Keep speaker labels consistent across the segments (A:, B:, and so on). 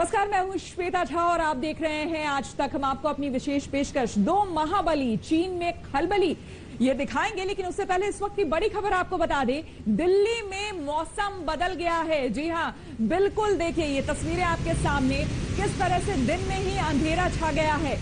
A: नमस्कार, मैं हूं श्वेता झा और आप देख रहे हैं आज तक। हम आपको अपनी विशेष पेशकश दो महाबली चीन में खलबली ये दिखाएंगे, लेकिन उससे पहले इस वक्त की बड़ी खबर आपको बता दें। दिल्ली में मौसम बदल गया है। जी हां, बिल्कुल देखिए ये तस्वीरें आपके सामने, किस तरह से दिन में ही अंधेरा छा गया है।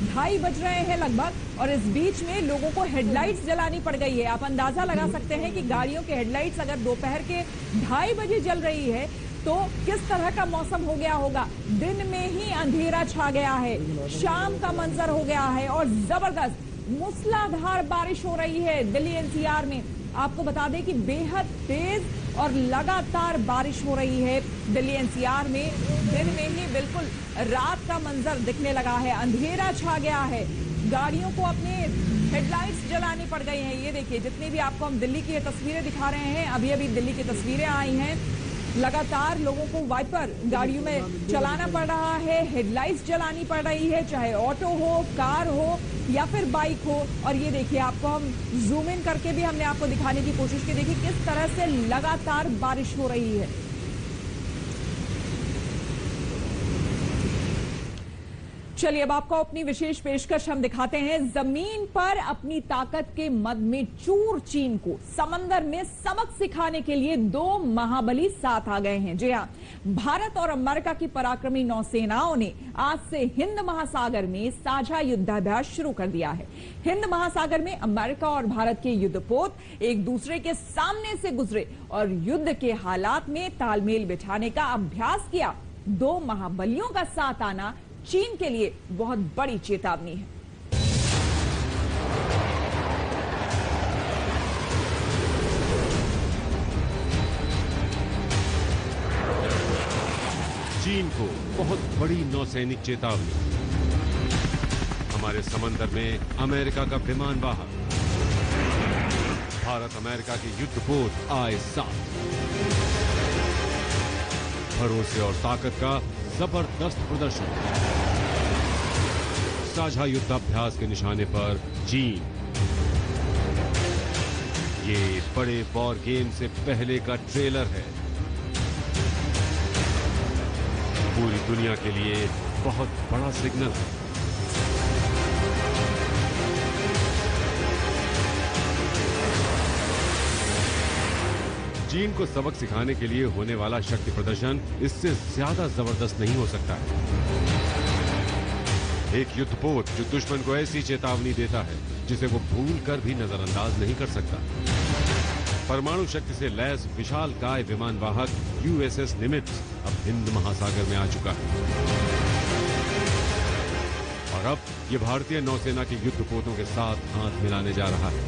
A: 2:30 बज रहे हैं लगभग और इस बीच में लोगों को हेडलाइट्स जलानी पड़ गई है। आप अंदाजा लगा सकते हैं कि गाड़ियों के हेडलाइट्स अगर दोपहर के 2:30 बजे जल रही है तो किस तरह का मौसम हो गया होगा। दिन में ही अंधेरा छा गया है, शाम का मंजर हो गया है और जबरदस्त मूसलाधार बारिश हो रही है दिल्ली एनसीआर में। आपको बता दें कि बेहद तेज और लगातार बारिश हो रही है दिल्ली एनसीआर में। दिन में ही बिल्कुल रात का मंजर दिखने लगा है, अंधेरा छा गया है, गाड़ियों को अपने हेडलाइट्स जलानी पड़ गई हैं। ये देखिए, जितनी भी आपको हम दिल्ली की ये तस्वीरें दिखा रहे हैं, अभी अभी दिल्ली की तस्वीरें आई हैं। लगातार लोगों को वाइपर गाड़ियों में चलाना पड़ रहा है, हेडलाइट्स जलानी पड़ रही है, चाहे ऑटो हो, कार हो या फिर बाइक हो। और ये देखिए, आपको हम जूम इन करके भी हमने आपको दिखाने की कोशिश की। देखिए किस तरह से लगातार बारिश हो रही है। चलिए अब आपको अपनी विशेष पेशकश हम दिखाते हैं। जमीन पर अपनी ताकत के मद में चूर चीन को समंदर में सबक सिखाने के लिए दो महाबली साथ आ गए हैं। जी हां, भारत और अमेरिका की पराक्रमी नौसेनाओं ने आज से हिंद महासागर में साझा युद्धाभ्यास शुरू कर दिया है। हिंद महासागर में अमेरिका और भारत के युद्धपोत एक दूसरे के सामने से गुजरे और युद्ध के हालात में तालमेल बिठाने का अभ्यास किया। दो महाबलियों का साथ आना चीन के लिए बहुत बड़ी चेतावनी है।
B: चीन को बहुत बड़ी नौसैनिक चेतावनी। हमारे समंदर में अमेरिका का विमान वाहक, भारत अमेरिका के युद्धपोत आए साथ। भरोसे और ताकत का जबरदस्त प्रदर्शन। साझा युद्धाभ्यास के निशाने पर चीन। ये बड़े वॉर गेम से पहले का ट्रेलर है। पूरी दुनिया के लिए बहुत बड़ा सिग्नल है। चीन को सबक सिखाने के लिए होने वाला शक्ति प्रदर्शन इससे ज्यादा जबरदस्त नहीं हो सकता है। एक युद्धपोत जो दुश्मन को ऐसी चेतावनी देता है जिसे वो भूल कर भी नजरअंदाज नहीं कर सकता। परमाणु शक्ति से लैस विशालकाय विमान वाहक यूएसएस निमित्ज अब हिंद महासागर में आ चुका है और अब ये भारतीय नौसेना के युद्धपोतों के साथ हाथ मिलाने जा रहा है।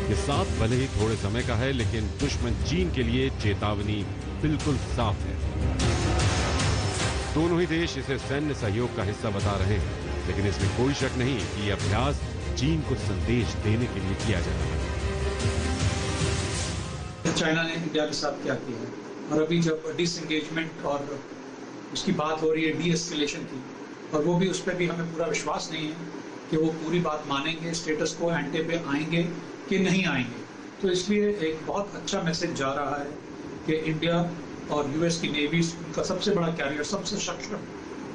B: ये साथ भले ही थोड़े समय का है, लेकिन दुश्मन चीन के लिए चेतावनी बिल्कुल साफ है। दोनों ही देश इसे सैन्य सहयोग का हिस्सा बता रहे हैं, लेकिन इसमें कोई शक नहीं कि यह अभ्यास चीन को संदेश देने के लिए किया जा रहा है।
C: चाइना ने इंडिया के साथ क्या किया है, और अभी जब डिसएंगेजमेंट और उसकी बात हो रही है डीएस्केलेशन की, और वो भी उस पर भी हमें पूरा विश्वास नहीं है कि वो पूरी बात मानेंगे, स्टेटस को एंटे पे आएंगे कि नहीं आएंगे। तो इसलिए एक बहुत अच्छा मैसेज जा रहा है कि इंडिया और यूएस की नेवी का सबसे बड़ा कैरियर, सबसे सक्षम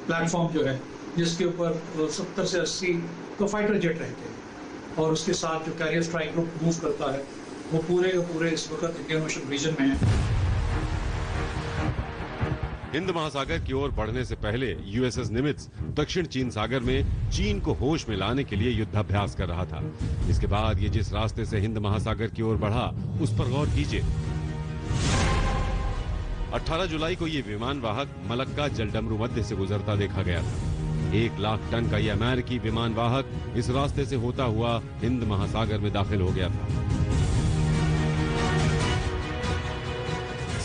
C: प्लेटफॉर्म जो है, जिसके ऊपर 70 से 80 तो फाइटर जेट रहते हैं, और उसके साथ जो कैरियर स्ट्राइक ग्रुप मूव करता है, वो पूरे इस वक्त इंडियन ओशन रीजन में है।
B: हिंद महासागर की ओर बढ़ने से पहले यूएसएस निमित्ज दक्षिण चीन सागर में चीन को होश में लाने के लिए युद्धाभ्यास कर रहा था। इसके बाद ये जिस रास्ते से हिंद महासागर की ओर बढ़ा, उस पर गौर कीजिए। 18 जुलाई को ये विमान वाहक मलक्का जलडमरू मध्य से गुजरता देखा गया था। 1 लाख टन का ये अमेरिकी विमान वाहक इस रास्ते से होता हुआ हिंद महासागर में दाखिल हो गया था।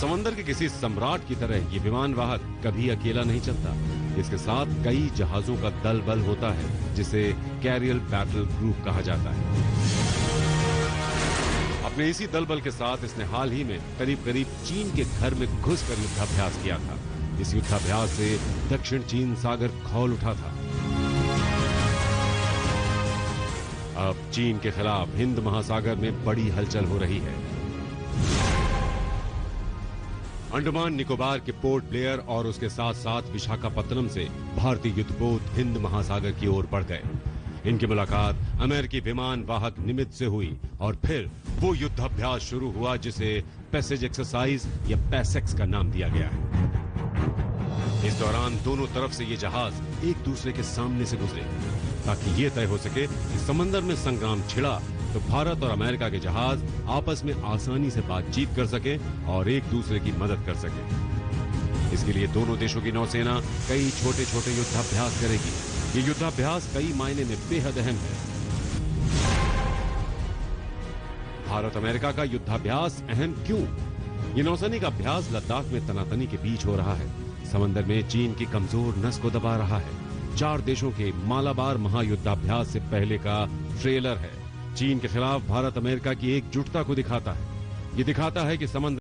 B: समंदर के किसी सम्राट की तरह ये विमान वाहक कभी अकेला नहीं चलता। इसके साथ कई जहाजों का दल बल होता है, जिसे कैरियर बैटल ग्रुप कहा जाता है। अपने इसी दल बल के साथ इसने हाल ही में करीब चीन के घर में घुसकर युद्धाभ्यास किया था। इस युद्धाभ्यास से दक्षिण चीन सागर खौल उठा था। अब चीन के खिलाफ हिंद महासागर में बड़ी हलचल हो रही है। अंडमान निकोबार के पोर्ट ब्लेयर और उसके साथ साथ विशाखापत्तनम से भारतीय युद्धपोत हिंद महासागर की ओर बढ़ गए। इनकी मुलाकात अमेरिकी विमान वाहक निमित्त से हुई और फिर वो युद्धाभ्यास शुरू हुआ जिसे पैसेज एक्सरसाइज या पैसेक्स का नाम दिया गया है। इस दौरान दोनों तरफ से ये जहाज एक दूसरे के सामने से गुजरे ताकि ये तय हो सके कि समंदर में संग्राम छिड़ा तो भारत और अमेरिका के जहाज आपस में आसानी से बातचीत कर सके और एक दूसरे की मदद कर सके। इसके लिए दोनों देशों की नौसेना कई छोटे छोटे युद्धाभ्यास करेगी। ये युद्धाभ्यास कई मायने में बेहद अहम है। भारत अमेरिका का युद्धाभ्यास अहम क्यों? ये नौसैनिक अभ्यास लद्दाख में तनातनी के बीच हो रहा है। समंदर में चीन की कमजोर नस को दबा रहा है। 4 देशों के मालाबार महायुद्धाभ्यास से पहले का ट्रेलर है। चीन के खिलाफ भारत अमेरिका की एकजुटता को दिखाता है। ये दिखाता है कि समंदर